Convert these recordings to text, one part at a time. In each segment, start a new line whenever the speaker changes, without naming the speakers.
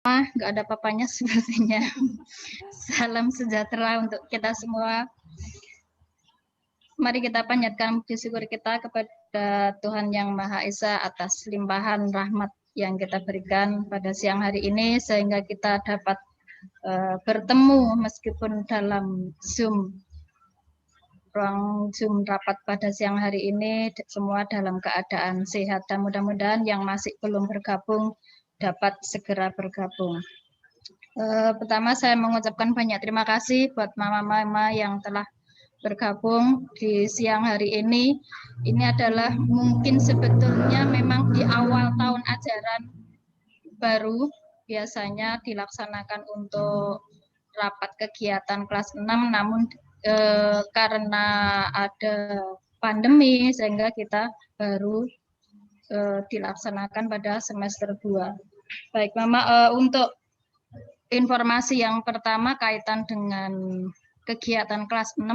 nggak ada papanya sepertinya. Salam sejahtera untuk kita semua. Mari kita panjatkan puji syukur kita kepada Tuhan Yang Maha Esa atas limpahan rahmat yang kita berikan pada siang hari ini, sehingga kita dapat bertemu meskipun dalam ruang Zoom rapat pada siang hari ini, semua dalam keadaan sehat, dan mudah-mudahan yang masih belum bergabung dapat segera bergabung. Pertama saya mengucapkan banyak terima kasih buat mama-mama yang telah bergabung di siang hari ini. Ini adalah mungkin sebetulnya memang di awal tahun ajaran baru, biasanya dilaksanakan untuk rapat kegiatan kelas 6, namun karena ada pandemi sehingga kita baru dilaksanakan pada semester 2. Baik Mama, untuk informasi yang pertama kaitan dengan kegiatan kelas 6,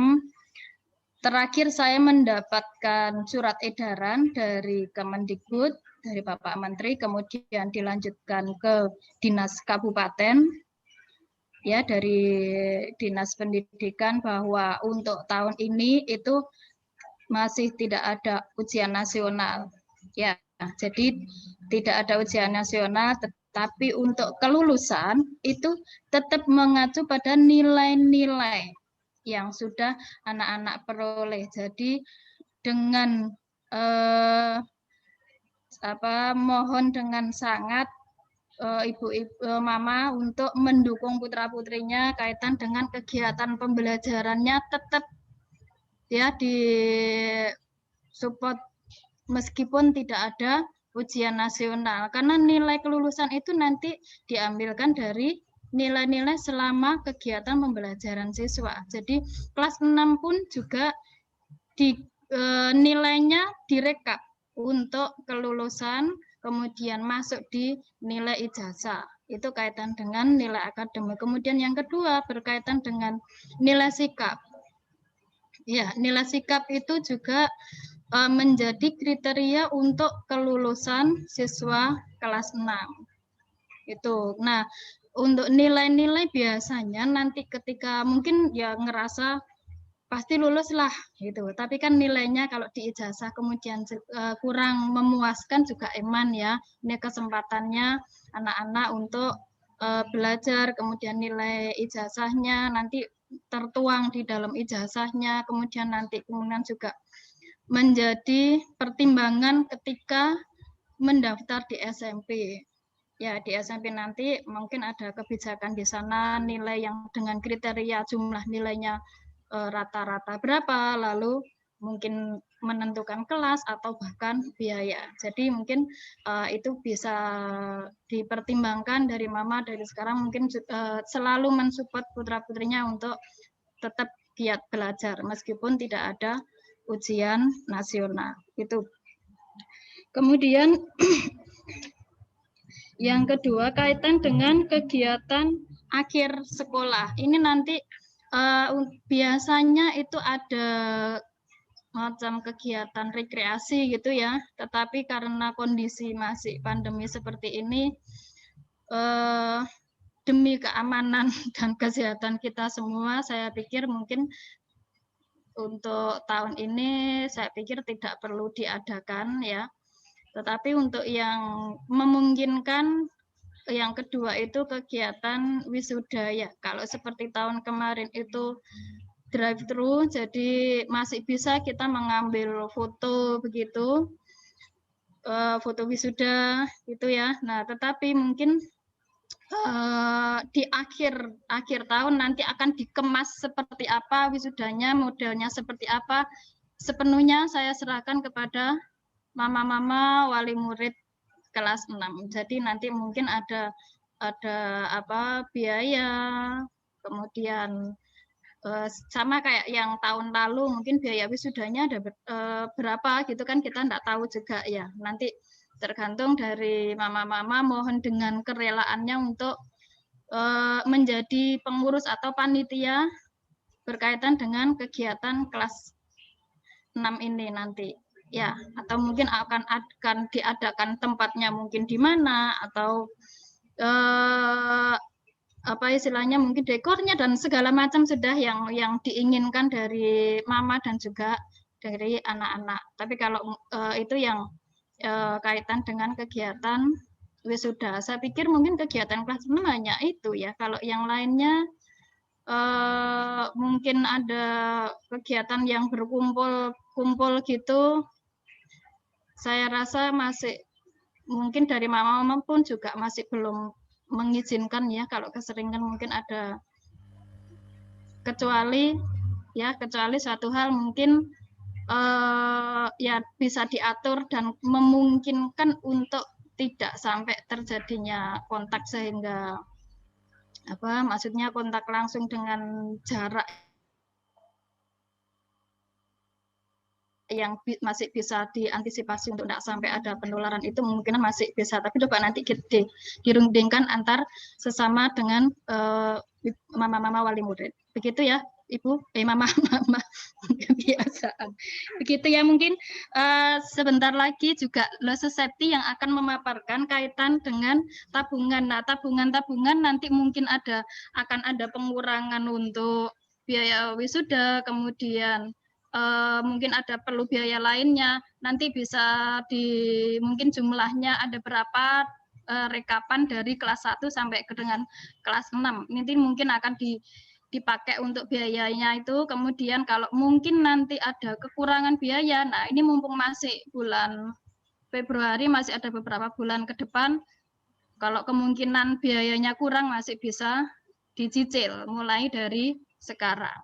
terakhir saya mendapatkan surat edaran dari Kemendikbud, dari Bapak Menteri, kemudian dilanjutkan ke Dinas Kabupaten, ya, dari Dinas Pendidikan, bahwa untuk tahun ini itu masih tidak ada ujian nasional. Ya, jadi tidak ada ujian nasional, tetapi untuk kelulusan itu tetap mengacu pada nilai-nilai yang sudah anak-anak peroleh. Jadi dengan mohon dengan sangat ibu-ibu mama untuk mendukung putra-putrinya kaitan dengan kegiatan pembelajarannya, tetap ya di support meskipun tidak ada ujian nasional, karena nilai kelulusan itu nanti diambilkan dari nilai-nilai selama kegiatan pembelajaran siswa. Jadi kelas 6 pun juga nilainya direkap untuk kelulusan, kemudian masuk di nilai ijazah. Itu kaitan dengan nilai akademik. Kemudian yang kedua berkaitan dengan nilai sikap. Ya, nilai sikap itu juga menjadi kriteria untuk kelulusan siswa kelas 6. Itu. Nah, untuk nilai-nilai biasanya nanti ketika mungkin ya ngerasa pasti lulus lah gitu. Tapi kan nilainya kalau di ijazah kemudian kurang memuaskan juga Eman ya. Ini kesempatannya anak-anak untuk belajar, kemudian nilai ijazahnya nanti tertuang di dalam ijazahnya, kemudian juga menjadi pertimbangan ketika mendaftar di SMP. Ya, di SMP nanti mungkin ada kebijakan di sana nilai yang dengan kriteria jumlah nilainya rata-rata berapa, lalu mungkin menentukan kelas atau bahkan biaya. Jadi mungkin itu bisa dipertimbangkan dari mama dari sekarang, mungkin selalu mensupport putra-putrinya untuk tetap giat belajar meskipun tidak ada ujian nasional. Itu. Kemudian yang kedua kaitan dengan kegiatan akhir sekolah. Ini nanti biasanya itu ada macam kegiatan rekreasi gitu ya, tetapi karena kondisi masih pandemi seperti ini, demi keamanan dan kesehatan kita semua, saya pikir mungkin untuk tahun ini saya pikir tidak perlu diadakan ya. Tetapi untuk yang memungkinkan, yang kedua itu kegiatan wisuda ya. Kalau seperti tahun kemarin itu drive-thru, jadi masih bisa kita mengambil foto begitu, foto wisuda gitu ya. Nah, tetapi mungkin di akhir tahun nanti akan dikemas seperti apa wisudanya, modelnya seperti apa, sepenuhnya saya serahkan kepada mama-mama wali murid kelas 6. Jadi nanti mungkin ada biaya, kemudian sama kayak yang tahun lalu mungkin biaya wisudanya ada berapa gitu kan, kita enggak tahu juga ya. Nanti tergantung dari mama-mama, mohon dengan kerelaannya untuk menjadi pengurus atau panitia berkaitan dengan kegiatan kelas 6 ini nanti. Ya, atau mungkin akan diadakan tempatnya mungkin di mana, atau apa istilahnya mungkin dekornya dan segala macam sudah yang diinginkan dari mama dan juga dari anak-anak. Tapi kalau itu yang kaitan dengan kegiatan wisuda, saya pikir mungkin kegiatan kelas 6 hanya itu ya. Kalau yang lainnya mungkin ada kegiatan yang berkumpul gitu, saya rasa masih mungkin dari mama-mama pun juga masih belum mengizinkan ya, kalau keseringan mungkin ada, kecuali suatu hal mungkin ya bisa diatur dan memungkinkan untuk tidak sampai terjadinya kontak, sehingga maksudnya kontak langsung dengan jarak yang masih bisa diantisipasi untuk tidak sampai ada penularan, itu kemungkinan masih bisa, tapi coba nanti dirundingkan antar sesama dengan mama-mama wali murid. Begitu ya Ibu, mama-mama kebiasaan. Begitu ya, mungkin sebentar lagi juga Losus Septi yang akan memaparkan kaitan dengan tabungan. Nah, tabungan nanti mungkin akan ada pengurangan untuk biaya wisuda, kemudian mungkin ada perlu biaya lainnya, nanti bisa mungkin jumlahnya ada berapa rekapan dari kelas 1 sampai ke dengan kelas 6. Nanti mungkin akan dipakai untuk biayanya itu. Kemudian kalau mungkin nanti ada kekurangan biaya, nah ini mumpung masih bulan Februari, masih ada beberapa bulan ke depan, kalau kemungkinan biayanya kurang masih bisa dicicil mulai dari sekarang.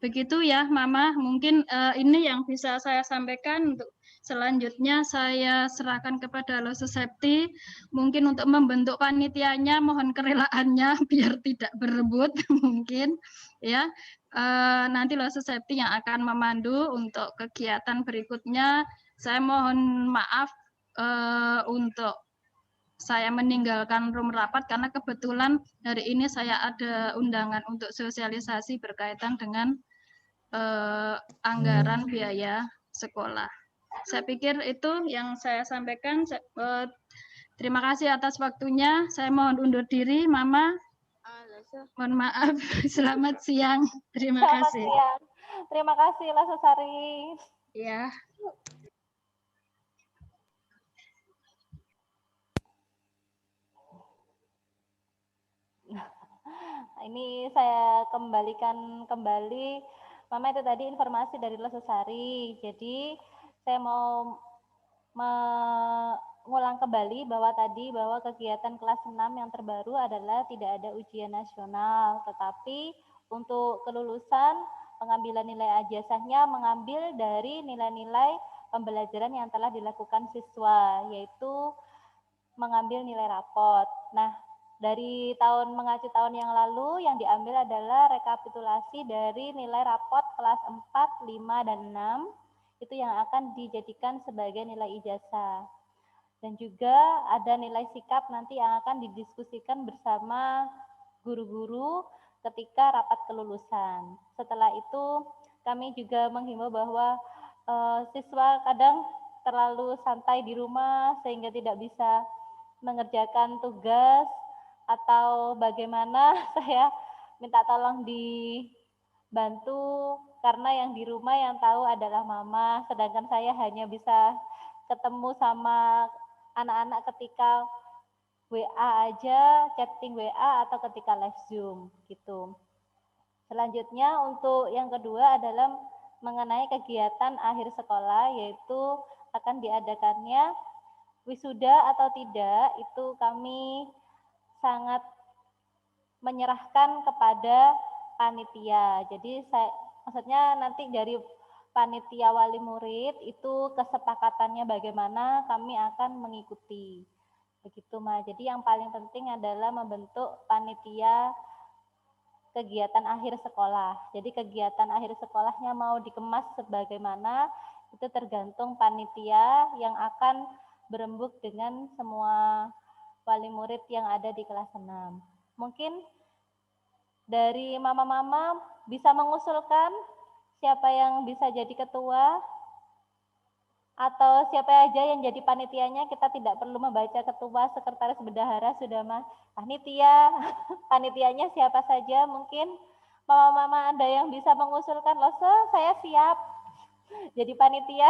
Begitu ya Mama, mungkin ini yang bisa saya sampaikan. Untuk selanjutnya saya serahkan kepada Losus Septi, mungkin untuk membentuk panitianya mohon kerelaannya biar tidak berebut mungkin ya. Nanti Losus Septi yang akan memandu untuk kegiatan berikutnya. Saya mohon maaf untuk saya meninggalkan room rapat karena kebetulan hari ini saya ada undangan untuk sosialisasi berkaitan dengan anggaran biaya sekolah. Saya pikir itu yang saya sampaikan. Terima kasih atas waktunya. Saya mohon undur diri, Mama. Mohon maaf. Selamat siang. Terima kasih.
Siang. Terima kasih, Lasasari.
Ya.
Ini saya kembalikan kembali, Mama, itu tadi informasi dari Lososari. Jadi saya mau mengulang kembali bahwa kegiatan kelas 6 yang terbaru adalah tidak ada ujian nasional, tetapi untuk kelulusan pengambilan nilai ijazahnya mengambil dari nilai-nilai pembelajaran yang telah dilakukan siswa, yaitu mengambil nilai rapot. Nah, dari mengacu tahun yang lalu yang diambil adalah rekapitulasi dari nilai rapot kelas 4, 5, dan 6, itu yang akan dijadikan sebagai nilai ijazah. Dan juga ada nilai sikap nanti yang akan didiskusikan bersama guru-guru ketika rapat kelulusan. Setelah itu kami juga menghimbau bahwa siswa kadang terlalu santai di rumah sehingga tidak bisa mengerjakan tugas, atau bagaimana, saya minta tolong dibantu karena yang di rumah yang tahu adalah mama, sedangkan saya hanya bisa ketemu sama anak-anak ketika WA aja, chatting WA atau ketika live Zoom gitu. Selanjutnya untuk yang kedua adalah mengenai kegiatan akhir sekolah, yaitu akan diadakannya wisuda atau tidak, itu kami sangat menyerahkan kepada panitia. Jadi maksudnya nanti dari panitia wali murid itu kesepakatannya bagaimana, kami akan mengikuti. Begitu, Ma. Jadi yang paling penting adalah membentuk panitia kegiatan akhir sekolah. Jadi kegiatan akhir sekolahnya mau dikemas sebagaimana, itu tergantung panitia yang akan berembuk dengan semua wali murid yang ada di kelas 6. Mungkin dari mama-mama bisa mengusulkan siapa yang bisa jadi ketua? Atau siapa aja yang jadi panitianya, kita tidak perlu membaca ketua, sekretaris, bendahara, sudah mah panitia. Panitianya siapa saja, mungkin mama-mama ada yang bisa mengusulkan, loh saya siap jadi panitia.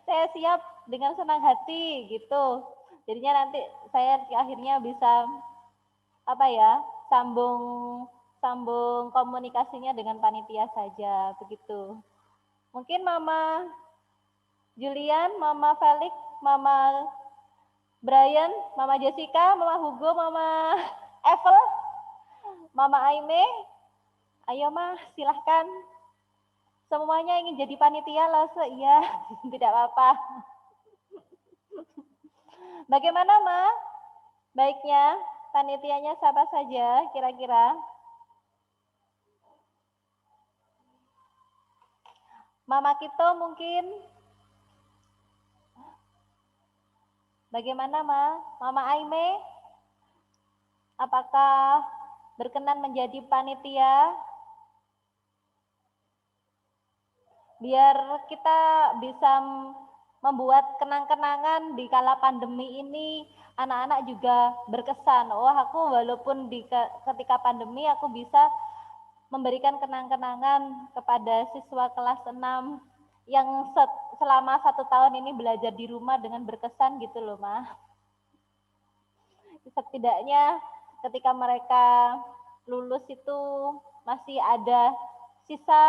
Saya siap dengan senang hati gitu. Jadinya nanti saya akhirnya bisa apa ya, sambung sambung komunikasinya dengan panitia saja begitu. Mungkin Mama Julian, Mama Felix, Mama Brian, Mama Jessica, Mama Hugo, Mama Evel, Mama Aime, ayo mah silahkan. Semuanya ingin jadi panitia lah, iya, tidak apa-apa. Bagaimana Ma? Baiknya, panitianya siapa saja kira-kira? Mama Kito mungkin? Bagaimana Ma? Mama Aime? Apakah berkenan menjadi panitia? Biar kita bisa membuat kenang-kenangan di kala pandemi ini, anak-anak juga berkesan. Oh, aku walaupun ketika pandemi aku bisa memberikan kenang-kenangan kepada siswa kelas 6 yang selama 1 tahun ini belajar di rumah dengan berkesan gitu loh, Ma. Setidaknya ketika mereka lulus itu masih ada sisa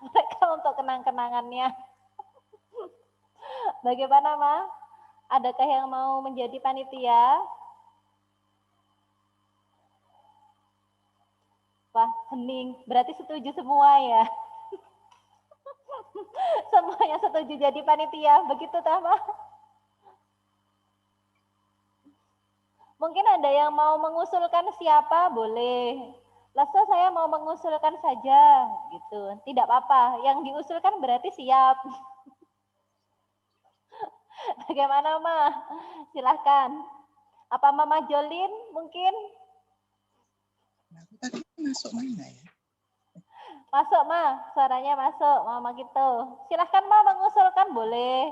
mereka untuk kenang-kenangannya. Bagaimana, Ma? Adakah yang mau menjadi panitia? Wah, hening. Berarti setuju semua ya? Semuanya setuju jadi panitia. Begitu, toh, Ma? Mungkin ada yang mau mengusulkan siapa? Boleh. Lalu saya mau mengusulkan saja, gitu. Tidak apa-apa. Yang diusulkan berarti siap. Bagaimana, Ma? Silahkan. Apa Mama Jolin mungkin?
Aku tadi masuk mana ya?
Masuk, Ma. Suaranya masuk, Mama gitu. Silahkan, Ma, mengusulkan. Boleh.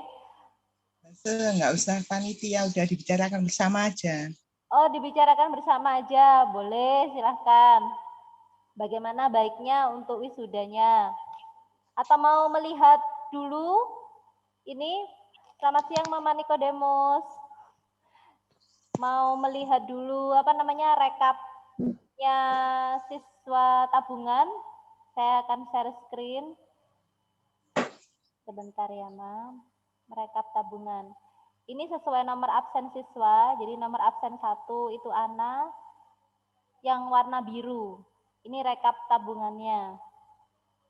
Nggak usah panitia, udah dibicarakan bersama aja.
Oh, dibicarakan bersama aja. Boleh, silahkan. Bagaimana baiknya untuk wisudanya? Atau mau melihat dulu? Ini, selamat siang Mama Nikodemus. Mau melihat dulu, apa namanya, rekapnya siswa tabungan. Saya akan share screen. Sebentar ya, Ma. Merekap tabungan. Ini sesuai nomor absen siswa, jadi nomor absen 1 itu Ana, yang warna biru. Ini rekap tabungannya,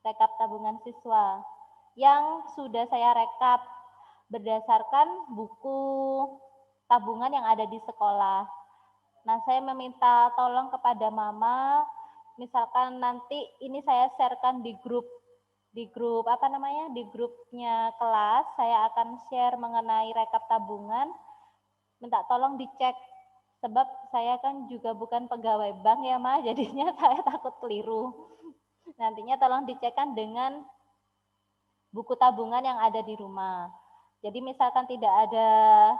rekap tabungan siswa. Yang sudah saya rekap berdasarkan buku tabungan yang ada di sekolah. Nah, saya meminta tolong kepada Mama, misalkan nanti ini saya sharekan di grup apa namanya, di grupnya kelas, saya akan share mengenai rekap tabungan. Minta tolong dicek, sebab saya kan juga bukan pegawai bank ya, Ma, jadinya saya takut keliru. Nantinya tolong dicekkan dengan buku tabungan yang ada di rumah. Jadi misalkan tidak ada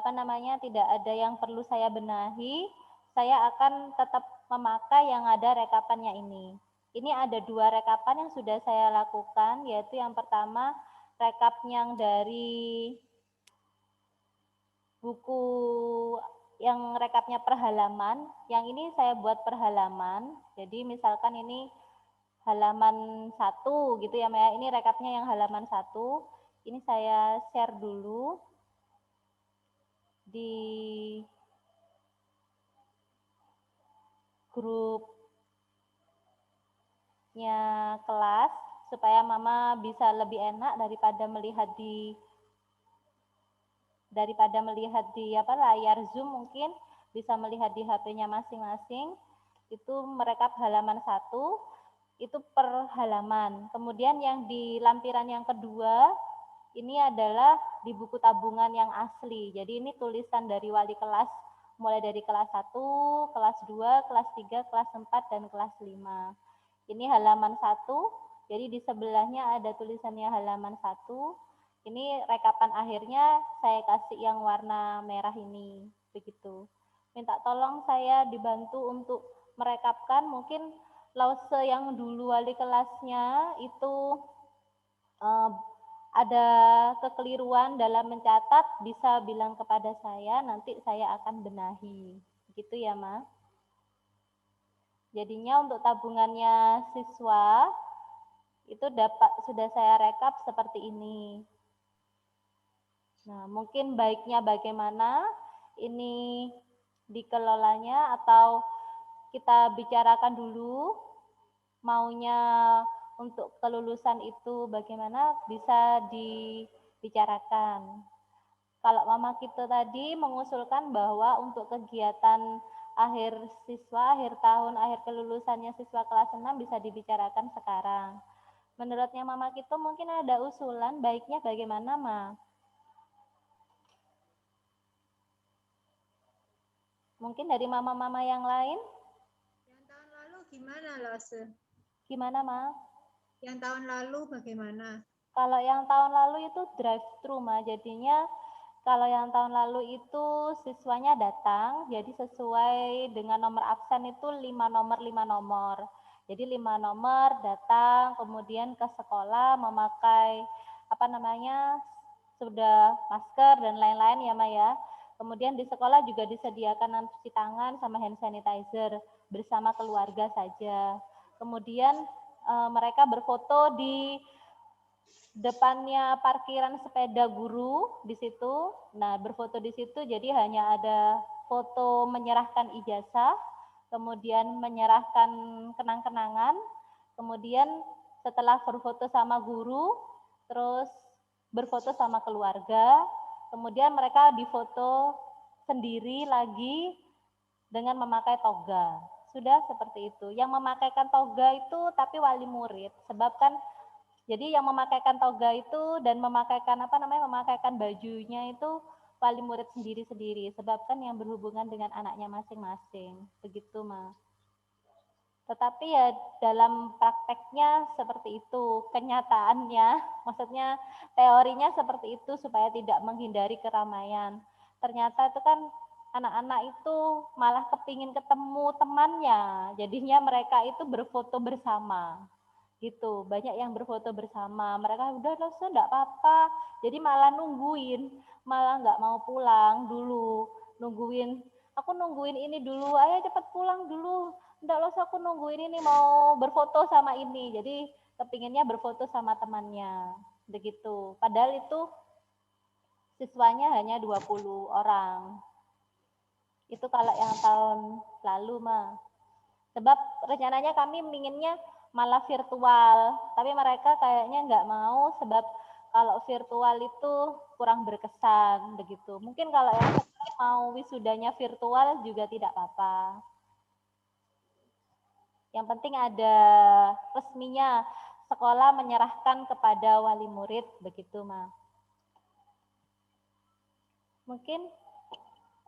apa namanya, tidak ada yang perlu saya benahi, saya akan tetap memakai yang ada rekapannya ini. Ini ada 2 rekapan yang sudah saya lakukan, yaitu yang pertama rekap yang dari buku yang rekapnya per halaman. Yang ini saya buat per halaman. Jadi misalkan ini halaman 1 gitu ya, Maya. Ini rekapnya yang halaman 1. Ini saya share dulu di grupnya kelas supaya Mama bisa lebih enak daripada melihat di layar Zoom, mungkin bisa melihat di HP-nya masing-masing. Itu merekap halaman 1 itu per halaman. Kemudian yang di lampiran yang kedua ini adalah di buku tabungan yang asli. Jadi ini tulisan dari wali kelas mulai dari kelas 1, kelas 2, kelas 3, kelas 4, dan kelas 5. Ini halaman 1, Jadi di sebelahnya ada tulisannya halaman 1. Ini rekapan akhirnya saya kasih yang warna merah ini, begitu. Minta tolong saya dibantu untuk merekapkan, mungkin Lause yang dulu wali kelasnya itu ada kekeliruan dalam mencatat, bisa bilang kepada saya, nanti saya akan benahi. Begitu ya, Ma. Jadinya untuk tabungannya siswa, itu sudah saya rekap seperti ini. Nah, mungkin baiknya bagaimana ini dikelolanya, atau kita bicarakan dulu maunya untuk kelulusan itu bagaimana, bisa dibicarakan. Kalau Mama kita tadi mengusulkan bahwa untuk kegiatan akhir siswa, akhir tahun, akhir kelulusannya siswa kelas 6 bisa dibicarakan sekarang. Menurutnya Mama kita mungkin ada usulan, baiknya bagaimana, Ma? Mungkin dari mama-mama yang lain?
Yang tahun lalu gimana, Lause?
Gimana, Ma?
Yang tahun lalu bagaimana?
Kalau yang tahun lalu itu drive-thru, Ma. Jadinya kalau yang tahun lalu itu siswanya datang, jadi sesuai dengan nomor absen itu 5 nomor. Jadi 5 nomor datang, kemudian ke sekolah memakai sudah masker dan lain-lain ya, Ma ya. Kemudian di sekolah juga disediakan cuci tangan sama hand sanitizer bersama keluarga saja. Kemudian mereka berfoto di depannya parkiran sepeda guru di situ. Nah, berfoto di situ jadi hanya ada foto menyerahkan ijazah, kemudian menyerahkan kenang-kenangan, kemudian setelah berfoto sama guru, terus berfoto sama keluarga, kemudian mereka difoto sendiri lagi dengan memakai toga. Sudah seperti itu. Yang memakaikan toga itu tapi wali murid, sebab kan jadi yang memakaikan toga itu dan memakaikan memakaikan bajunya itu wali murid sendiri-sendiri, sebab kan yang berhubungan dengan anaknya masing-masing. Begitu, Ma. Tetapi ya dalam prakteknya seperti itu, kenyataannya, maksudnya teorinya seperti itu supaya tidak menghindari keramaian. Ternyata itu kan anak-anak itu malah kepingin ketemu temannya, jadinya mereka itu berfoto bersama. Gitu, banyak yang berfoto bersama. Mereka udah enggak apa-apa, jadi malah nungguin, malah nggak mau pulang dulu, aku nungguin ini dulu, ayo cepat pulang dulu. Enggak loh, aku nungguin ini mau berfoto sama ini. Jadi kepinginnya berfoto sama temannya. Begitu. Padahal itu siswanya hanya 20 orang. Itu kalau yang tahun lalu, mah. Sebab rencananya kami inginnya malah virtual. Tapi mereka kayaknya nggak mau, sebab kalau virtual itu kurang berkesan. Begitu. Mungkin kalau yang mau wisudanya virtual juga tidak apa-apa. Yang penting ada resminya, sekolah menyerahkan kepada wali murid, begitu, Ma. Mungkin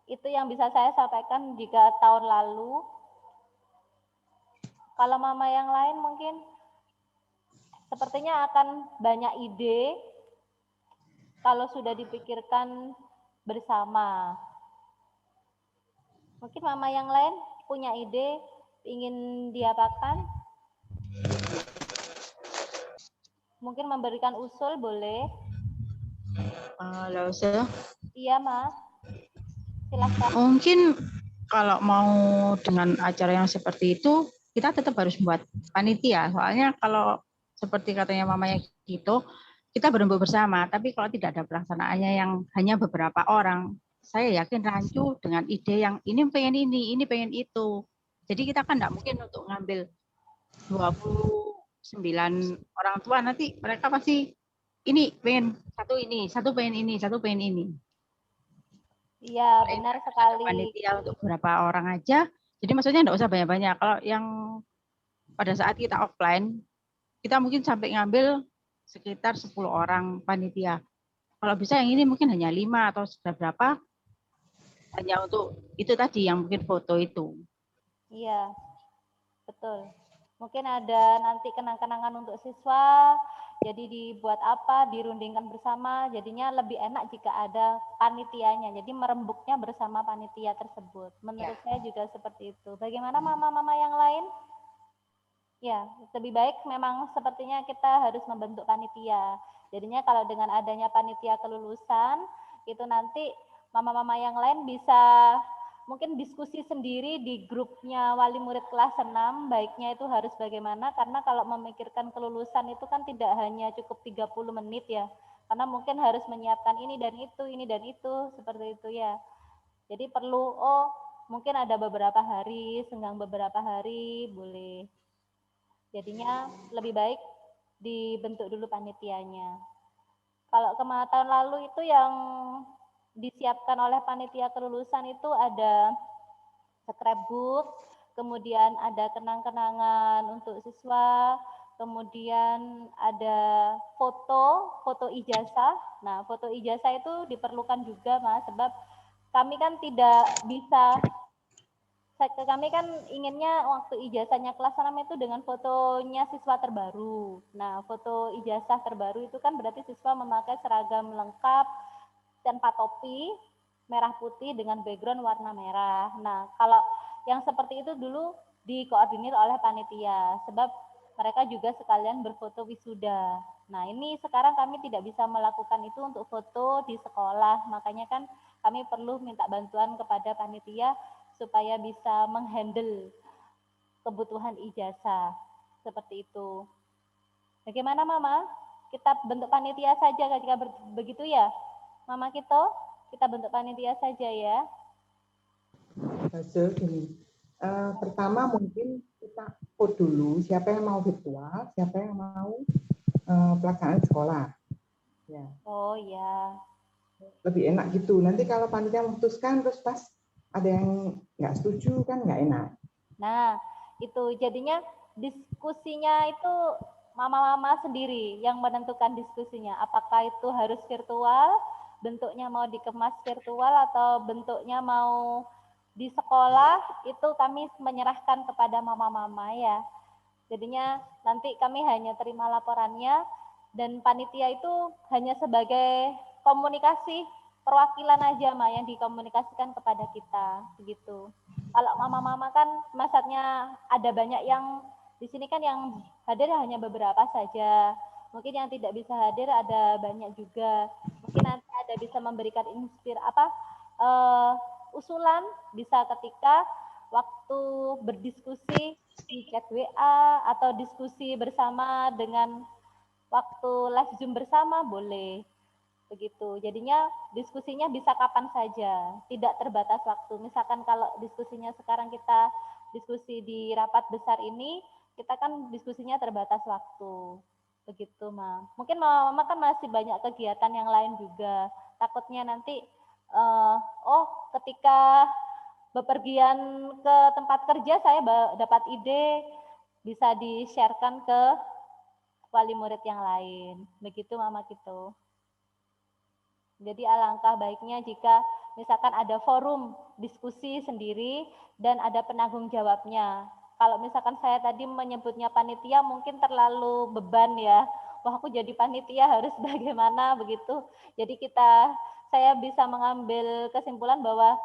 itu yang bisa saya sampaikan jika tahun lalu. Kalau Mama yang lain mungkin sepertinya akan banyak ide kalau sudah dipikirkan bersama. Mungkin Mama yang lain punya ide ingin diapakan? Mungkin memberikan usul boleh.
Lause.
Iya, Ma. Silahkan.
Mungkin kalau mau dengan acara yang seperti itu, kita tetap harus buat panitia. Soalnya kalau seperti katanya mamanya gitu, kita berembuk bersama. Tapi kalau tidak ada pelaksanaannya yang hanya beberapa orang, saya yakin rancu dengan ide yang ini pengen itu. Jadi kita kan tidak mungkin untuk ngambil 29 orang tua, nanti mereka pasti ini pengen satu pengen ini.
Iya, benar sekali.
Panitia untuk beberapa orang aja. Jadi maksudnya enggak usah banyak-banyak. Kalau yang pada saat kita offline, kita mungkin sampai ngambil sekitar 10 orang panitia. Kalau bisa yang ini mungkin hanya 5 atau sudah berapa, hanya untuk itu tadi yang mungkin foto itu.
Iya, betul. Mungkin ada nanti kenang-kenangan untuk siswa, jadi dibuat apa, dirundingkan bersama, jadinya lebih enak jika ada panitianya, jadi merembuknya bersama panitia tersebut. Menurut saya juga seperti itu. Bagaimana mama-mama yang lain? Ya, lebih baik memang sepertinya kita harus membentuk panitia. Jadinya kalau dengan adanya panitia kelulusan, itu nanti mama-mama yang lain bisa mungkin diskusi sendiri di grupnya wali murid kelas 6, baiknya itu harus bagaimana, karena kalau memikirkan kelulusan itu kan tidak hanya cukup 30 menit ya, karena mungkin harus menyiapkan ini dan itu, seperti itu ya. Jadi perlu, mungkin ada beberapa hari, senggang beberapa hari, boleh. Jadinya lebih baik dibentuk dulu panitianya. Kalau tahun lalu itu yang disiapkan oleh panitia kelulusan itu ada scrapbook, kemudian ada kenang-kenangan untuk siswa, kemudian ada foto ijazah. Nah, foto ijazah itu diperlukan juga, Mas, sebab kami kan tidak bisa, kami kan inginnya waktu ijazahnya kelas 6 itu dengan fotonya siswa terbaru. Nah, foto ijazah terbaru itu kan berarti siswa memakai seragam lengkap tanpa topi, merah putih dengan background warna merah. Nah, kalau yang seperti itu dulu dikoordinir oleh panitia, sebab mereka juga sekalian berfoto wisuda. Nah, ini sekarang kami tidak bisa melakukan itu untuk foto di sekolah, makanya kan kami perlu minta bantuan kepada panitia supaya bisa menghandle kebutuhan ijazah, seperti itu. Bagaimana Mama? Kita bentuk panitia saja jika begitu ya? Mama kita bentuk panitia saja ya.
Hasil gini. Pertama mungkin kita vote dulu siapa yang mau virtual, siapa yang mau pelaksanaan sekolah. Ya.
Oh ya.
Lebih enak gitu. Nanti kalau panitia memutuskan terus pas ada yang nggak setuju kan nggak enak.
Nah, itu jadinya diskusinya itu mama-mama sendiri yang menentukan diskusinya. Apakah itu harus virtual, bentuknya mau dikemas virtual atau bentuknya mau di sekolah, itu kami menyerahkan kepada mama-mama ya. Jadinya nanti kami hanya terima laporannya dan panitia itu hanya sebagai komunikasi perwakilan aja Ma yang dikomunikasikan kepada kita begitu. Kalau mama-mama kan maksudnya ada banyak yang di sini kan yang hadir hanya beberapa saja. Mungkin yang tidak bisa hadir ada banyak juga. Mungkin nanti ada bisa memberikan usulan bisa ketika waktu berdiskusi di chat WA atau diskusi bersama dengan waktu live Zoom bersama boleh. Begitu. Jadinya diskusinya bisa kapan saja, tidak terbatas waktu. Misalkan kalau diskusinya sekarang kita diskusi di rapat besar ini, kita kan diskusinya terbatas waktu. Begitu, Ma. Mungkin Mama kan masih banyak kegiatan yang lain juga. Takutnya nanti ketika bepergian ke tempat kerja saya dapat ide bisa di-sharekan ke wali murid yang lain. Begitu Mama gitu. Jadi alangkah baiknya jika misalkan ada forum diskusi sendiri dan ada penanggung jawabnya. Kalau misalkan saya tadi menyebutnya panitia mungkin terlalu beban ya. Wah, aku jadi panitia harus bagaimana begitu. Jadi saya bisa mengambil kesimpulan bahwa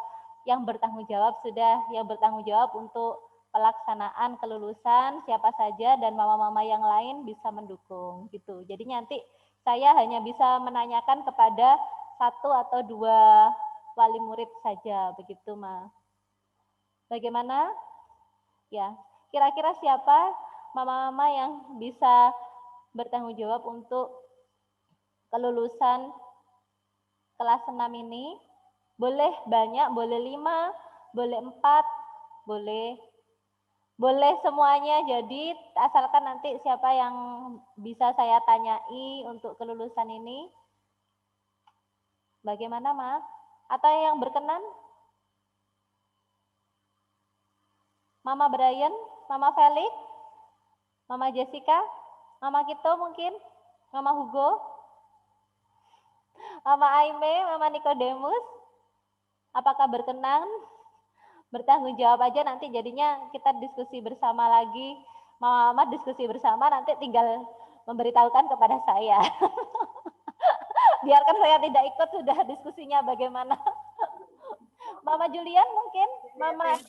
yang bertanggung jawab untuk pelaksanaan kelulusan siapa saja dan mama-mama yang lain bisa mendukung gitu. Jadi nanti saya hanya bisa menanyakan kepada 1 atau 2 wali murid saja begitu, Ma. Bagaimana? Ya, kira-kira siapa mama-mama yang bisa bertanggung jawab untuk kelulusan kelas 6 ini? Boleh banyak, boleh 5, boleh 4, boleh semuanya. Jadi asalkan nanti siapa yang bisa saya tanyai untuk kelulusan ini. Bagaimana, Ma? Atau yang berkenan? Mama Brian, Mama Felix, Mama Jessica, Mama Kito mungkin, Mama Hugo, Mama Aime, Mama Nikodemus. Apakah berkenan? Bertanggung jawab aja nanti jadinya kita diskusi bersama lagi Mama diskusi bersama, nanti tinggal memberitahukan kepada saya. Biarkan saya tidak ikut, sudah diskusinya bagaimana. Mama Julian mungkin, Mama.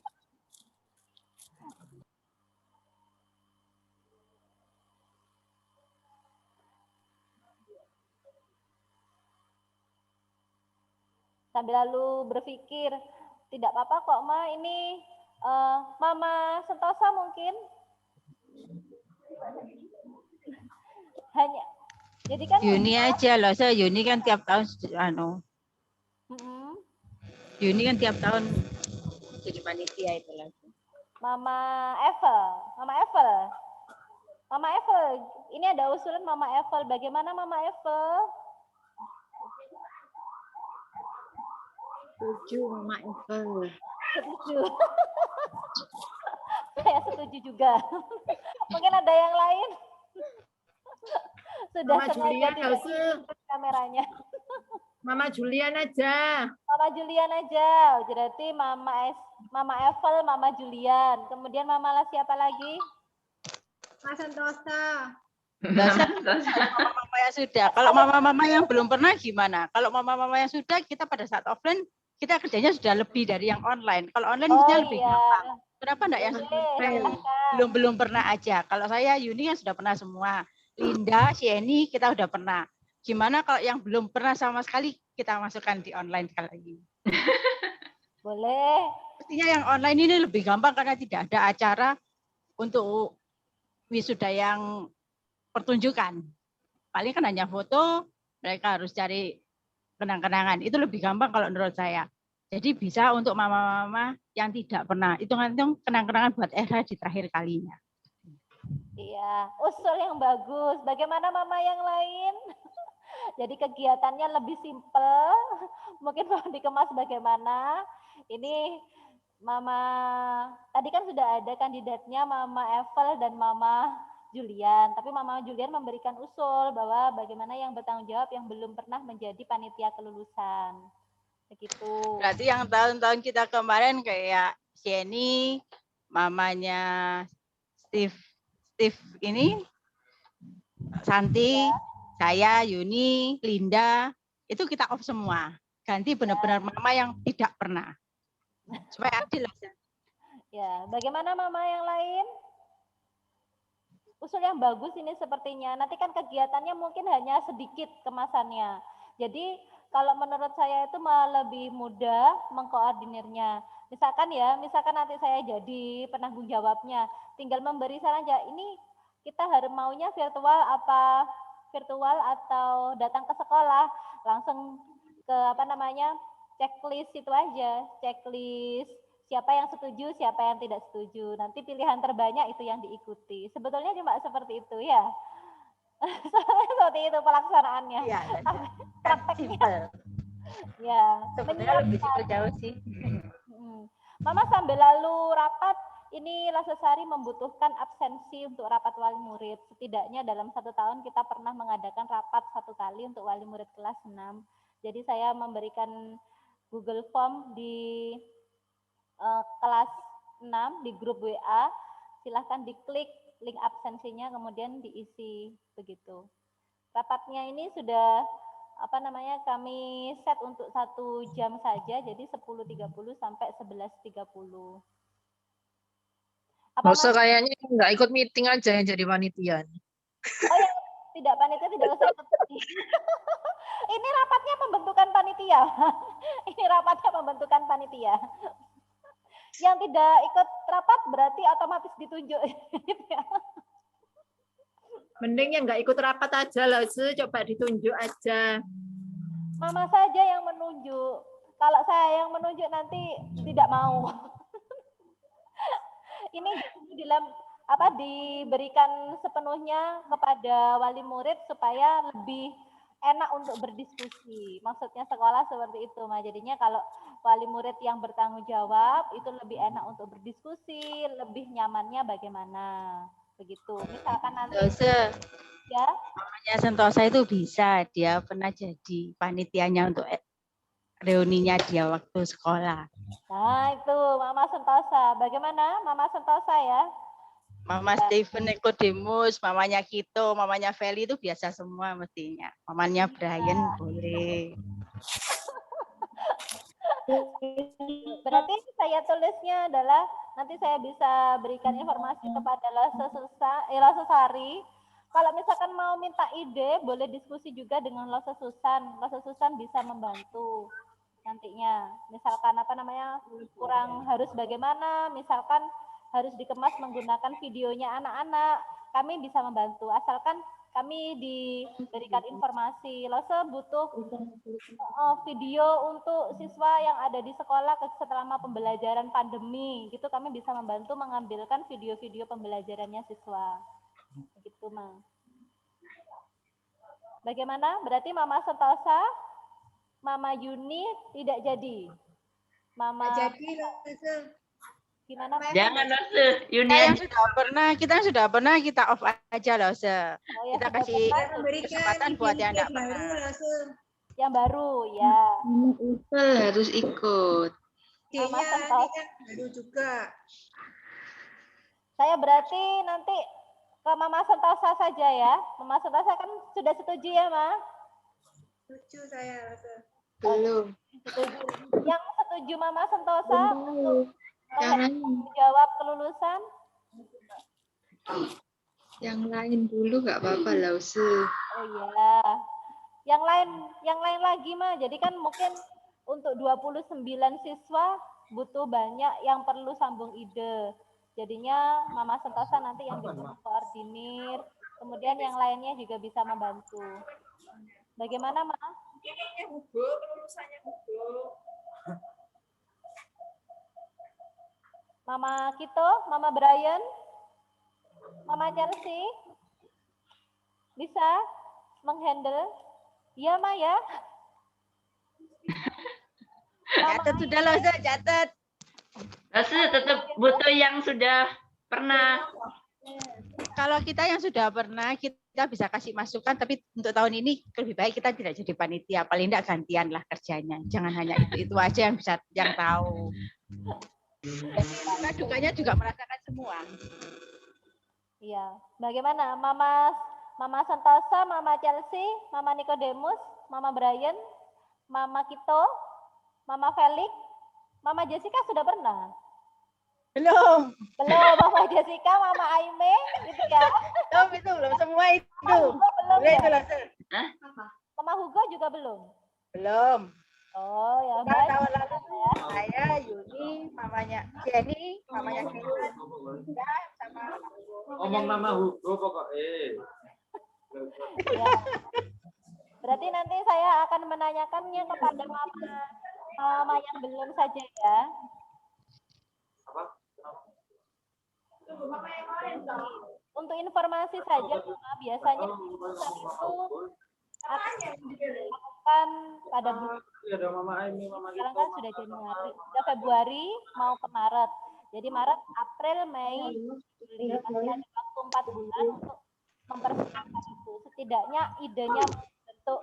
Sambil lalu berpikir, tidak apa-apa kok Ma, ini Mama Sentosa mungkin. Hanya, jadi kan
Yuni aja loh, saya Yuni kan tiap tahun Yuni kan tiap tahun jadi panitia itu lagi.
Mama Evel, ini ada usulan Mama Evel. Bagaimana Mama Evel?
Setuju Mama Evel.
Setuju. Saya setuju juga. Mungkin ada yang lain. Sudah
Mama Julian
kameranya.
Mama Julian aja.
Mama Julian aja. Berarti Mama Evel, Mama Julian. Kemudian Mama siapa lagi?
Mas Sentosa.
Mama yang sudah. Kalau mama-mama yang belum pernah gimana? Kalau mama-mama yang sudah, kita pada saat offline kita kerjanya sudah lebih dari yang online. Kalau online bisa lebih gampang. Kenapa enggak yang belum pernah aja? Kalau saya Yuni kan sudah pernah semua. Linda, Sheni kita udah pernah. Gimana kalau yang belum pernah sama sekali kita masukkan di online sekali lagi?
Boleh.
Pastinya yang online ini lebih gampang karena tidak ada acara untuk wisuda yang pertunjukan. Paling kan hanya foto, mereka harus cari kenang-kenangan. Itu lebih gampang kalau menurut saya. Jadi bisa untuk mama-mama yang tidak pernah. Hitung-hitung kenang-kenangan buat era di terakhir kalinya.
Iya, usul yang bagus. Bagaimana mama yang lain? Jadi kegiatannya lebih simpel. Mungkin mau dikemas bagaimana? Ini Mama, tadi kan sudah ada kandidatnya Mama Evel dan Mama Julian. Tapi Mama Julian memberikan usul bahwa bagaimana yang bertanggung jawab yang belum pernah menjadi panitia kelulusan. Begitu.
Berarti yang tahun-tahun kita kemarin kayak Sheni, mamanya Steve ini, Santi, saya, Yuni, Linda, itu kita off semua. Ganti benar-benar mama yang tidak pernah. Supaya adil.
Ya, bagaimana mama yang lain? Usul yang bagus ini sepertinya. Nanti kan kegiatannya mungkin hanya sedikit kemasannya. Jadi kalau menurut saya itu malah lebih mudah mengkoordinirnya. Misalkan nanti saya jadi penanggung jawabnya, tinggal memberi saran aja. Ini kita harus maunya virtual atau datang ke sekolah, langsung ke checklist itu aja, checklist siapa yang setuju, siapa yang tidak setuju. Nanti pilihan terbanyak itu yang diikuti. Sebetulnya cuma seperti itu ya. Seperti itu pelaksanaannya.
Iya,
prakteknya. Ya,
sebenarnya lebih jauh sih.
Mama sambil lalu rapat, ini Lasesari membutuhkan absensi untuk rapat wali murid. Setidaknya dalam 1 tahun kita pernah mengadakan rapat 1 kali untuk wali murid kelas 6. Jadi saya memberikan Google Form di kelas 6 di grup WA. Silahkan diklik link absensinya, kemudian diisi begitu. Rapatnya ini sudah kami set untuk 1 jam saja, jadi 10.30 sampai 11.30.
Kayaknya nggak ikut meeting aja yang jadi panitia.
Oh yang tidak panitia tidak usah ikut. Ini rapatnya pembentukan panitia. Ini rapatnya pembentukan panitia. Yang tidak ikut rapat berarti otomatis ditunjuk.
Mending yang nggak ikut rapat aja lah, coba ditunjuk aja.
Mama saja yang menunjuk. Kalau saya yang menunjuk nanti tidak mau. Ini diberikan sepenuhnya kepada wali murid supaya lebih enak untuk berdiskusi. Maksudnya sekolah seperti itu, Ma. Jadinya kalau wali murid yang bertanggung jawab itu lebih enak untuk berdiskusi, lebih nyamannya bagaimana. Begitu. Misalkan nanti ya.
Mamanya Sentosa itu bisa, dia pernah jadi panitianya untuk reuninya dia waktu sekolah.
Nah, itu Mama Sentosa. Bagaimana Mama Sentosa ya?
Mama Steven, Nicodemus, mamanya Kito, mamanya Feli itu biasa semua mestinya. Mamanya Brian boleh.
Berarti saya tulisnya adalah nanti saya bisa berikan informasi kepada Lasa Sari. Kalau misalkan mau minta ide, boleh diskusi juga dengan Lasa Susan. Lasa Susan bisa membantu nantinya. Misalkan kurang harus bagaimana, misalkan harus dikemas menggunakan videonya anak-anak, kami bisa membantu. Asalkan kami diberikan informasi. Lasa butuh video untuk siswa yang ada di sekolah selama pembelajaran pandemi. Gitu kami bisa membantu mengambilkan video-video pembelajarannya siswa. Begitu, Ma. Bagaimana? Berarti Mama Sentosa, Mama Yuni tidak jadi. Mama
Jadi,
gimana?
Jangan Lose, Yuni
Kita sudah pernah kita off aja loh, Se.
Oh, ya,
Kita
sudah
kasih
pernah.
kesempatan buat yang enggak pernah.
Yang baru, ya.
harus ikut.
Mama Sentosa.
kan baru juga.
Saya berarti nanti ke Mama Sentosa saja ya. Mama Sentosa kan sudah setuju ya, Ma?
Lucu saya rasa.
Belum.
Setuju. Yang setuju Mama Sentosa untuk
Jangan
menjawab kelulusan?
yang lain dulu nggak apa-apa Lause.
Oh iya. Yang lain lagi, Ma. Jadi kan mungkin untuk 29 siswa butuh banyak yang perlu sambung ide. Jadinya Mama Sentosa nanti yang bisa mengkoordinir, kemudian yang lainnya juga bisa membantu. Bagaimana, Ma? Mama Kito, Mama Brian, Mama Chelsea, bisa menghandle? Iya, Ma ya?
Catat sudah loh, Se, catat.
Lause tetap butuh yang sudah pernah.
Kalau kita yang sudah pernah, kita bisa kasih masukan, tapi untuk tahun ini lebih baik kita tidak jadi panitia, paling tidak gantian lah kerjanya. Jangan hanya itu aja yang bisa yang tahu. Kita dukanya juga merasakan semua.
Iya. Bagaimana, Mama Sentosa, Mama Chelsea, Mama Nicodemus, Mama Brian, Mama Kito, Mama Felix, Mama Jessica sudah pernah?
Belum.
Belum, Mama Jessica, Mama Aime, gitu ya.
Belum semua itu.
Hugo belum
Boleh
ya?
itu loh, Se.
Mama Hugo juga belum?
Belum.
Oh, ya
Kita
baik.
tahun lalu saya, Yuni, mamanya Jenny, mamanya Kenan, ya, sama
Ngomong nama Hugo pokoknya.
Ya. Berarti nanti saya akan menanyakannya kepada mama yang belum saja ya. Untuk informasi saja, Mama, biasanya kelulusan itu akan dilakukan pada bulan. Sekarang kan sudah Januari, sudah Februari mau ke Maret. Jadi Maret, April, Mei, Juli masih ada waktu 4 bulan untuk mempersiapkan itu. Setidaknya idenya bentuk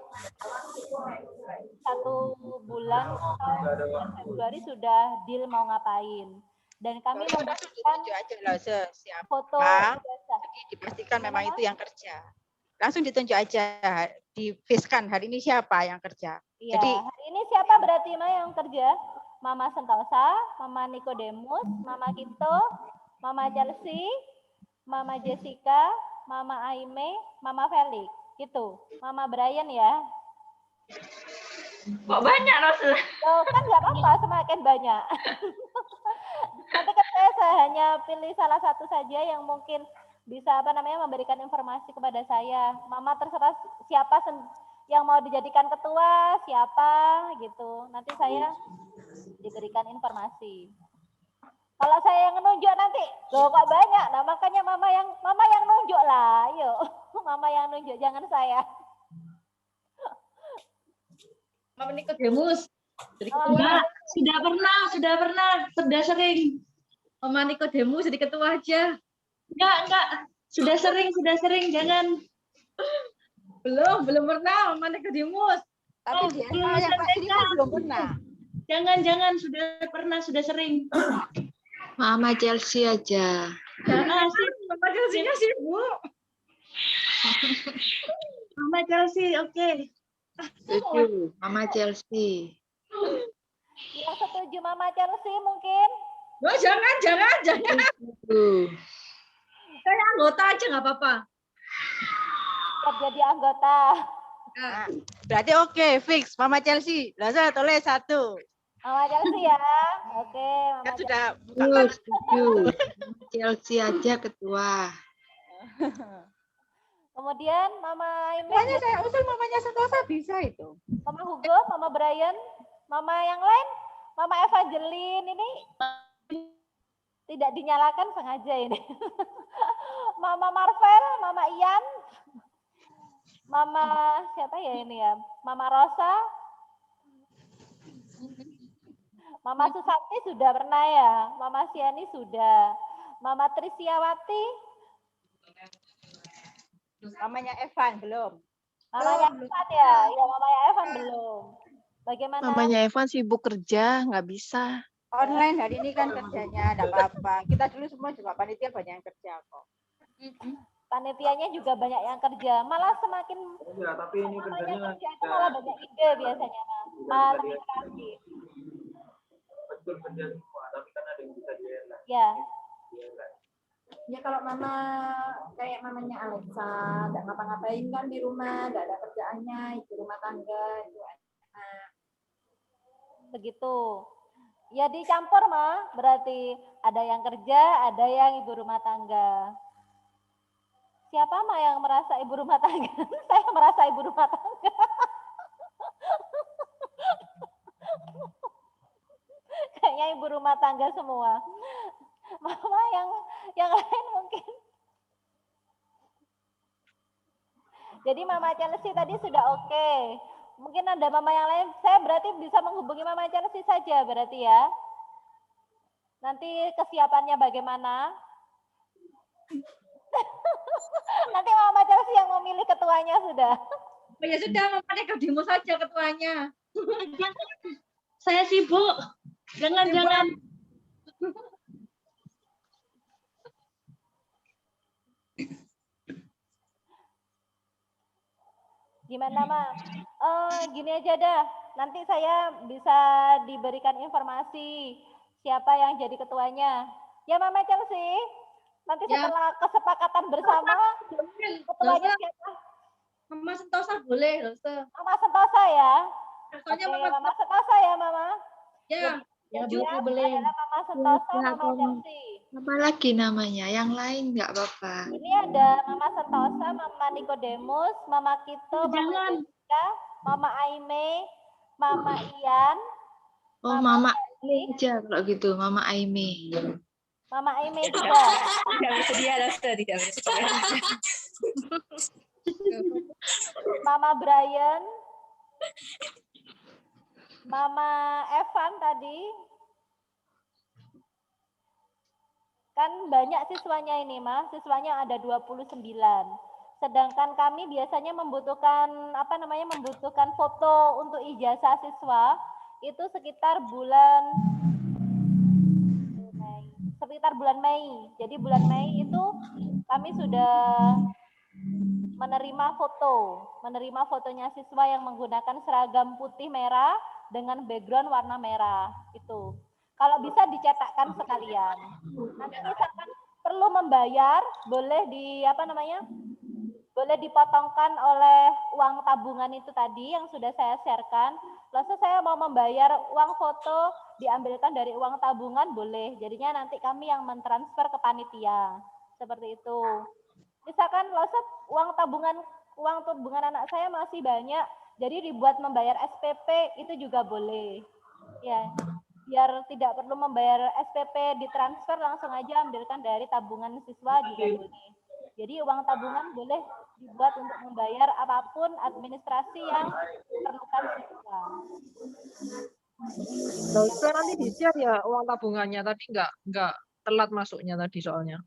1 bulan atau Februari sudah deal mau ngapain. Dan kami memberikan
ditunjuk aja loh, Se. Siapa
foto ijazah.
dipastikan memang itu yang kerja. Langsung ditunjuk aja, di-fixkan hari ini siapa yang kerja.
Iya,
Jadi
hari ini siapa berarti Ma yang kerja? Mama Sentosa, Mama Nicodemus, Mama Kito, Mama Chelsea, Mama Jessica, Mama Aime, Mama Felix. Gitu. Mama Brian ya.
Kok banyak Lause?
Oh, kan nggak apa-apa, semakin banyak. Nanti kan saya hanya pilih salah satu saja yang mungkin bisa memberikan informasi kepada saya. Mama terserah siapa yang mau dijadikan ketua, siapa gitu. Nanti saya diberikan informasi. Kalau saya yang nunjuk nanti, loh kok banyak. Nah, makanya mama yang nunjuk lah. Yuk, mama yang nunjuk, jangan saya.
Mama Nicodemus.
Enggak,
Sudah sering. Mama Nicodemus jadi ketua aja. Enggak. Sudah sering, jangan. Belum pernah Mama Nicodemus.
tapi dia yang pasti kan belum pernah.
Jangan, sudah pernah, sudah sering.
Mama Chelsea aja.
Jangan sih, Chelsea-nya sibuk. Mama Chelsea, oke.
Setuju, Mama Chelsea.
Yang setuju Mama Chelsea mungkin?
Oh, jangan.
Setuju.
Saya anggota aja nggak apa-apa.
Siap jadi anggota.
Nah, berarti oke, fix. Mama Chelsea. Langsung tulis 1.
Mama Chelsea ya. Oke, Mama
Kan sudah
Setuju. Chelsea aja ketua.
Kemudian Mama Ime,
Pokoknya saya usul mamanya Sentosa bisa itu.
Mama Hugo, Mama Brian, Mama yang lain, Mama Evangeline ini tidak dinyalakan sengaja ini. Mama Marvel, Mama Ian, Mama siapa ya ini ya? Mama Rosa, Mama Susanti sudah pernah ya, Mama Siani sudah, Mama Trisiawati,
Mamanya Evan belum.
Mamanya Evan ya, ya Mamanya Evan belum. Bagaimana?
Mamanya Evan sibuk kerja, nggak bisa.
Online hari ini kan kerjanya ada apa-apa. Kita dulu semua juga panitia banyak yang kerja kok.
Panitianya juga banyak yang kerja. Malah semakin
Ya, tapi ini kerjanya
kerja itu malah banyak ide biasanya, Mas. Lebih kreatif.
betul kerja semua, tapi kan ada yang bisa dielak.
Ya.
Ya kalau mama kayak mamanya Alexa, nggak ngapa-ngapain kan di rumah, nggak ada kerjaannya, ibu rumah tangga, itu enak.
Begitu. Ya dicampur mah, berarti ada yang kerja, ada yang ibu rumah tangga. Siapa mah yang merasa ibu rumah tangga? Saya merasa ibu rumah tangga. Kayaknya ibu rumah tangga semua. Mama yang lain mungkin. Jadi Mama Chelsea tadi sudah oke. Mungkin ada mama yang lain. Saya berarti bisa menghubungi Mama Chelsea saja berarti ya. Nanti kesiapannya bagaimana? Nanti Mama Chelsea yang memilih ketuanya sudah.
Oh, ya sudah, Mama Nicodemus saja ketuanya.
Saya sibuk. Jangan.
Gimana, Ma? Gini aja dah. Nanti saya bisa diberikan informasi siapa yang jadi ketuanya. Ya, Mama Chelsea. Nanti setelah kesepakatan bersama, ketuanya siapa?
Mama Sentosa boleh, loh.
Mama Sentosa ya.
Soalnya
Oke, Mama Sentosa ya, Mama.
Ya,
yang
boleh.
Mama Sentosa, Mama Chelsea.
Apa lagi namanya? Yang lain nggak apa-apa.
Ini ada Mama Sentosa, Mama Nicodemus, Mama Kito, Mama Jessica, Mama Aime, Mama Ian.
Oh, Mama Aime aja kalau gitu, Mama Aime.
Mama Aime juga.
Tidak bersedia, tidak bersedia.
Mama Brian, Mama Evan tadi. Kan banyak siswanya ini, Mas. Siswanya ada 29. Sedangkan kami biasanya membutuhkan membutuhkan foto untuk ijazah siswa itu sekitar bulan Mei. Jadi bulan Mei itu kami sudah menerima fotonya siswa yang menggunakan seragam putih merah dengan background warna merah itu. Kalau bisa dicetakkan sekalian. Nanti misalkan perlu membayar, boleh boleh dipotongkan oleh uang tabungan itu tadi yang sudah saya sharekan. Lalu saya mau membayar uang foto diambilkan dari uang tabungan boleh. Jadinya nanti kami yang mentransfer ke panitia. Seperti itu. Misalkan uang tabungan anak saya masih banyak, jadi dibuat membayar SPP itu juga boleh. Ya. Biar tidak perlu membayar SPP ditransfer, langsung aja ambilkan dari tabungan siswa juga boleh. Jadi uang tabungan boleh dibuat untuk membayar apapun administrasi yang diperlukan siswa.
Nah, itu nanti di-share ya uang tabungannya, tadi nggak telat masuknya tadi soalnya.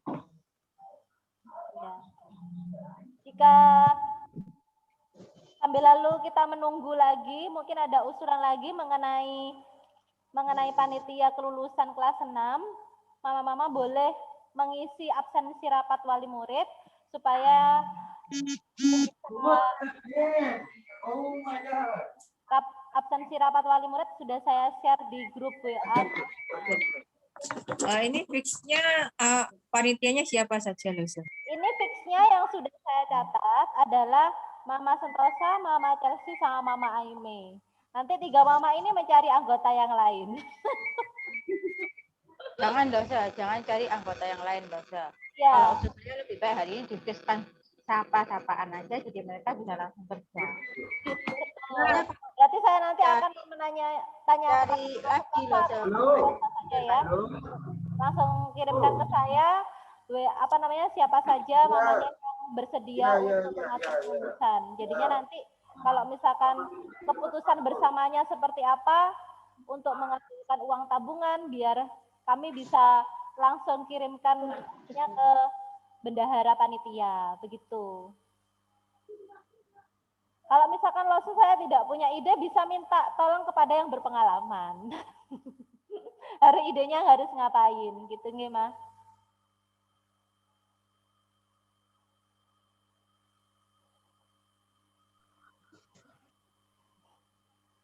Ya. Jika sambil lalu kita menunggu lagi, mungkin ada usulan lagi mengenai panitia kelulusan kelas 6, mama-mama boleh mengisi absensi rapat wali murid supaya absensi rapat wali murid sudah saya share di grup WA.
Ini fixnya panitianya siapa saja, Lusa?
Ini fixnya yang sudah saya catat adalah Mama Sentosa, Mama Chelsea, sama Mama Aime. Nanti 3 mama ini mencari anggota yang lain.
Jangan dosa, jangan cari anggota yang lain dosa.
Ya.
Kalau usulnya lebih baik hari ini dipiskan sapa-sapaan aja, jadi mereka bisa langsung kerja.
Berarti saya nanti akan tanya
cari lagi dosa.
Saja ya. Langsung kirimkan ke saya siapa saja mamanya yang bersedia untuk mengatur kelulusan. Jadinya nanti kalau misalkan keputusan bersamanya seperti apa untuk menghasilkan uang tabungan, biar kami bisa langsung kirimkannya ke bendahara panitia, begitu. Kalau misalkan saya tidak punya ide, bisa minta tolong kepada yang berpengalaman. Hari idenya harus ngapain, gitu nggih, Ma?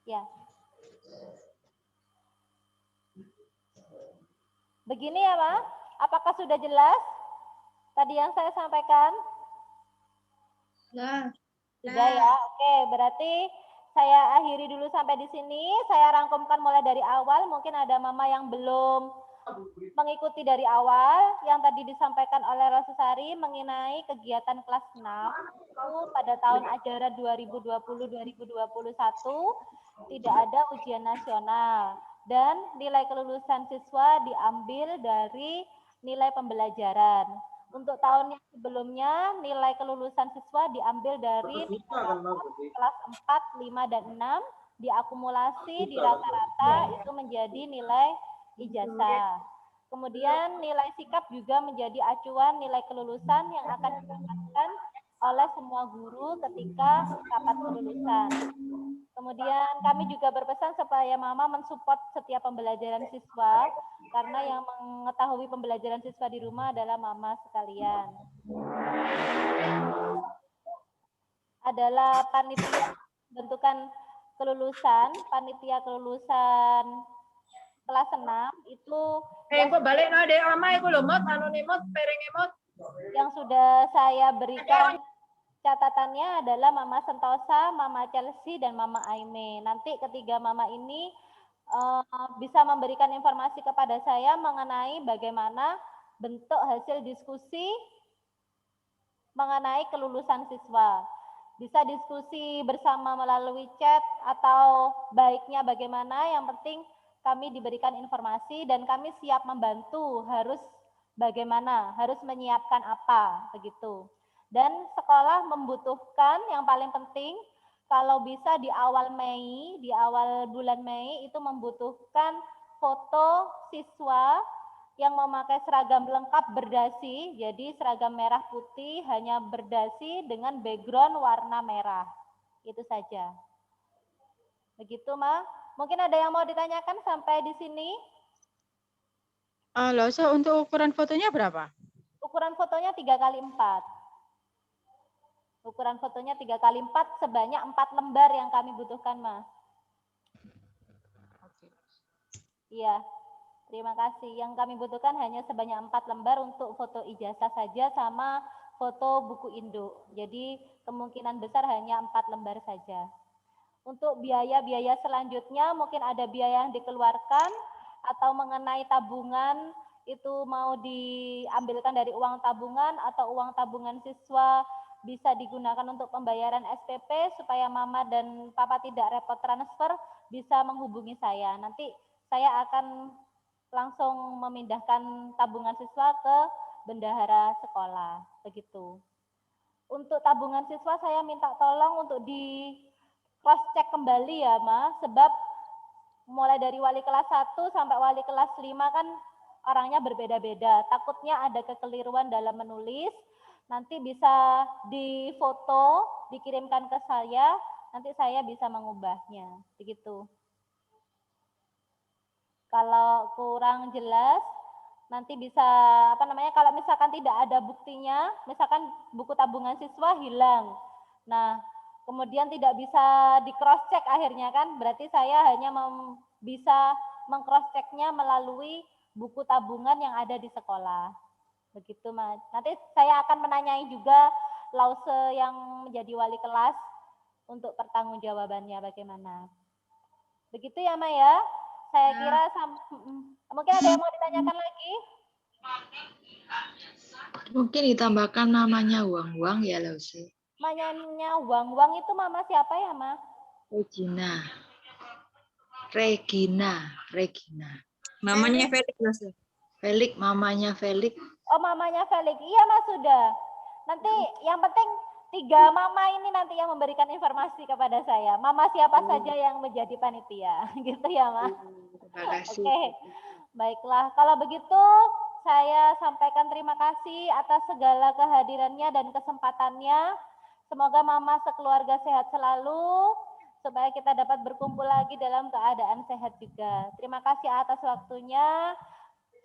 Ya. Begini ya, Ma. Apakah sudah jelas tadi yang saya sampaikan?
Nah.
Sudah ya. Oke, berarti saya akhiri dulu sampai di sini. Saya rangkumkan mulai dari awal. Mungkin ada mama yang belum mengikuti dari awal yang tadi disampaikan oleh Rosusari mengenai kegiatan kelas 6 itu pada tahun ajaran 2020-2021 tidak ada ujian nasional dan nilai kelulusan siswa diambil dari nilai pembelajaran. Untuk tahun yang sebelumnya, nilai kelulusan siswa diambil dari kelas 4, 5, dan 6, diakumulasi di rata-rata itu menjadi nilai ijazah. Kemudian nilai sikap juga menjadi acuan nilai kelulusan yang akan didapatkan oleh semua guru ketika rapat kelulusan. Kemudian kami juga berpesan supaya mama mensupport setiap pembelajaran siswa, karena yang mengetahui pembelajaran siswa di rumah adalah mama sekalian. Adalah panitia bentukan kelulusan, panitia kelulusan kelas 6 itu
kok balik nade oma iku lho mot anu nimot pereng emot
yang sudah saya berikan catatannya adalah Mama Sentosa, Mama Chelsea, dan Mama Aime. Nanti ketiga mama ini bisa memberikan informasi kepada saya mengenai bagaimana bentuk hasil diskusi mengenai kelulusan siswa. Bisa diskusi bersama melalui chat atau baiknya bagaimana, yang penting kami diberikan informasi dan kami siap membantu, harus bagaimana, harus menyiapkan apa, begitu. Dan sekolah membutuhkan yang paling penting, kalau bisa di awal Mei, di awal bulan Mei itu membutuhkan foto siswa yang memakai seragam lengkap berdasi, jadi seragam merah putih hanya berdasi dengan background warna merah. Itu saja. Begitu, Ma. Mungkin ada yang mau ditanyakan sampai di sini?
Losa, untuk ukuran fotonya berapa?
Ukuran fotonya 3x4. Ukuran fotonya 3x4 sebanyak 4 lembar yang kami butuhkan, Ma. Iya. Terima kasih. Yang kami butuhkan hanya sebanyak 4 lembar untuk foto ijazah saja sama foto buku induk. Jadi kemungkinan besar hanya 4 lembar saja. Untuk biaya-biaya selanjutnya mungkin ada biaya yang dikeluarkan atau mengenai tabungan itu mau diambilkan dari uang tabungan atau uang tabungan siswa bisa digunakan untuk pembayaran SPP supaya mama dan papa tidak repot transfer, bisa menghubungi saya. Nanti saya akan langsung memindahkan tabungan siswa ke bendahara sekolah, begitu. Untuk tabungan siswa saya minta tolong untuk di cross check kembali ya, Ma, sebab mulai dari wali kelas 1 sampai wali kelas 5 kan orangnya berbeda-beda. Takutnya ada kekeliruan dalam menulis, nanti bisa difoto, dikirimkan ke saya, nanti saya bisa mengubahnya, begitu. Kalau kurang jelas, nanti bisa apa namanya, kalau misalkan tidak ada buktinya, misalkan buku tabungan siswa hilang. Nah, kemudian tidak bisa di cross check akhirnya kan, berarti saya hanya bisa meng-cross check-nya melalui buku tabungan yang ada di sekolah. Begitu, Mas. Nanti saya akan menanyai juga lause yang menjadi wali kelas untuk pertanggungjawabannya bagaimana. Begitu ya, Ma ya? Saya kira mungkin ada yang mau ditanyakan lagi?
Mungkin ditambahkan namanya Wang-Wang ya, Lause.
Namanya Wang-Wang itu mama siapa ya, Ma?
Regina.
Namanya Felix, Lause.
Felix, mamanya Felix.
Oh, mamanya Felix. Iya, Mas, sudah. Nanti yang penting 3 mama ini nanti yang memberikan informasi kepada saya. Mama siapa saja yang menjadi panitia. Gitu ya, Ma?
Terima kasih.
Oke. Baiklah, kalau begitu saya sampaikan terima kasih atas segala kehadirannya dan kesempatannya. Semoga mama sekeluarga sehat selalu, supaya kita dapat berkumpul lagi dalam keadaan sehat juga. Terima kasih atas waktunya.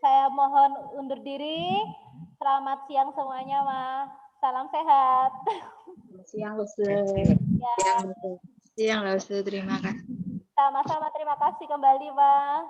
Saya mohon undur diri. Selamat siang semuanya, Ma. Salam sehat.
Siang, Lause.
Ya.
Siang, Lause. Terima kasih.
Sama-sama, terima kasih kembali, Ma.